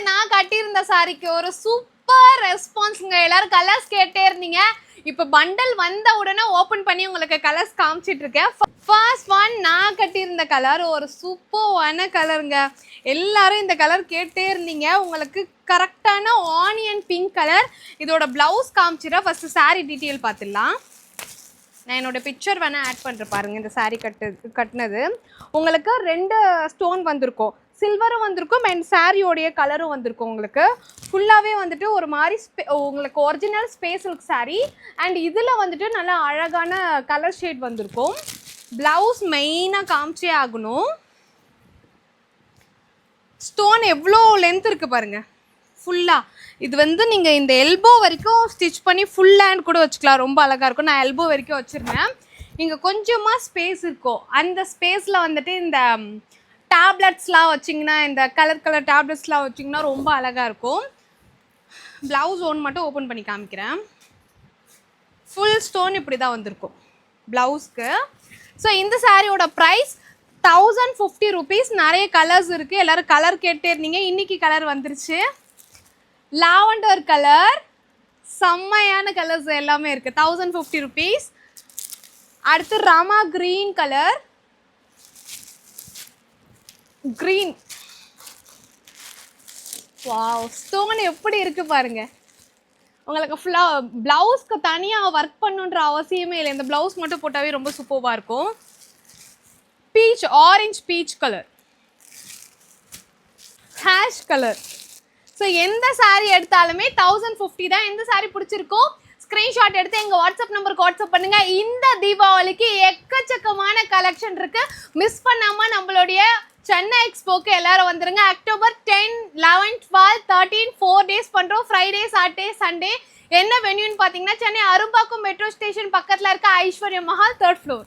நான் கட்டியிருந்த சாரிக்கு ஒரு சூப்பர் ரெஸ்பான்ஸுங்க. எல்லாரும் கலர்ஸ் கேட்டே இருந்தீங்க. இப்போ பண்டல் வந்த உடனே ஓப்பன் பண்ணி உங்களுக்கு கலர்ஸ் காமிச்சிட்டு இருக்கேன். ஃபர்ஸ்ட் ஒன் நான் கட்டியிருந்த கலர் ஒரு சூப்பரான கலருங்க. எல்லாரும் இந்த கலர் கேட்டே இருந்தீங்க. உங்களுக்கு கரெக்டான ஆனியன் பிங்க் கலர். இதோட ப்ளவுஸ் காமிச்சிட ஃபர்ஸ்ட் சாரி டீட்டெயில் பார்த்துடலாம். நான் என்னோட பிக்சர் வேணால் ஆட் பண்ணுறேன் பாருங்கள். இந்த சாரீ கட்டினது உங்களுக்கு 2 ஸ்டோன் வந்திருக்கும், சில்வரும் வந்திருக்கும் அண்ட் சாரியோடைய கலரும் வந்திருக்கும். உங்களுக்கு ஃபுல்லாகவே வந்துட்டு ஒரு மாதிரி உங்களுக்கு original space silk sari and இதில் வந்துட்டு நல்லா அழகான கலர் ஷேட் வந்திருக்கும். ப்ளவுஸ் மெயினாக காமிச்சே ஆகணும். ஸ்டோன் எவ்வளோ லென்த் இருக்குது பாருங்கள். ஃபுல்லாக இது வந்து நீங்கள் இந்த எல்போ வரைக்கும் ஸ்டிச் பண்ணி ஃபுல் ஹேண்ட் கூட வச்சுக்கலாம். ரொம்ப அழகாக இருக்கும். நான் எல்போ வரைக்கும் வச்சுருந்தேன். இங்கே கொஞ்சமாக ஸ்பேஸ் இருக்கும். அந்த ஸ்பேஸில் வந்துட்டு இந்த டேப்லெட்ஸ்லாம் வச்சிங்கன்னா, இந்த கலர் டேப்லெட்ஸ்லாம் வச்சிங்கன்னா ரொம்ப அழகாக இருக்கும். ப்ளவுஸ் ஒன்று மட்டும் ஓப்பன் பண்ணி காமிக்கிறேன். ஃபுல் ஸ்டோன் இப்படி தான் வந்திருக்கும் ப்ளவுஸ்க்கு. ஸோ இந்த சாரியோட ப்ரைஸ் 1050 rupees. நிறைய கலர்ஸ் இருக்குது. எல்லோரும் கலர் கேட்டே இருந்தீங்க. இன்றைக்கி கலர் வந்துருச்சு. லாவெண்டர் கலர், செம்மையான கலர்ஸ் எல்லாமே இருக்குது. 1050 rupees. அடுத்து Rama green colour, green. Wow, stone எப்படி இருக்கு பாருங்க. உங்களுக்கு ஃபுல்லாக ப்ளவுஸ்க்கு தனியாக ஒர்க் பண்ணுன்ற அவசியமே இல்லை. இந்த ப்ளவுஸ் மட்டும் போட்டாவே ரொம்ப சூப்பராக இருக்கும். Beach, orange peach colour, hash colour. So எந்த சாரீ எடுத்தாலுமே 1050 தான். எந்த சாரீ பிடிச்சிருக்கோ ஸ்க்ரீன்ஷாட் எடுத்து எங்கள் வாட்ஸ்அப் நம்பருக்கு வாட்ஸ்அப் பண்ணுங்கள். இந்த தீபாவளிக்கு எக்கச்சக்கமான கலெக்ஷன் இருக்குது. மிஸ் பண்ணாமல் நம்மளுடைய சென்னை எக்ஸ்போக்கு எல்லாரும் வந்துருங்க. அக்டோபர் 10, 11, 12, 13 4 டேஸ் பண்ணுறோம். Friday, Saturday, Sunday. என்ன வென்யூன்னு பார்த்தீங்கன்னா சென்னை அரும்பாக்கம் மெட்ரோ ஸ்டேஷன் பக்கத்தில் இருக்க ஐஸ்வர்யா மஹால் 3rd floor.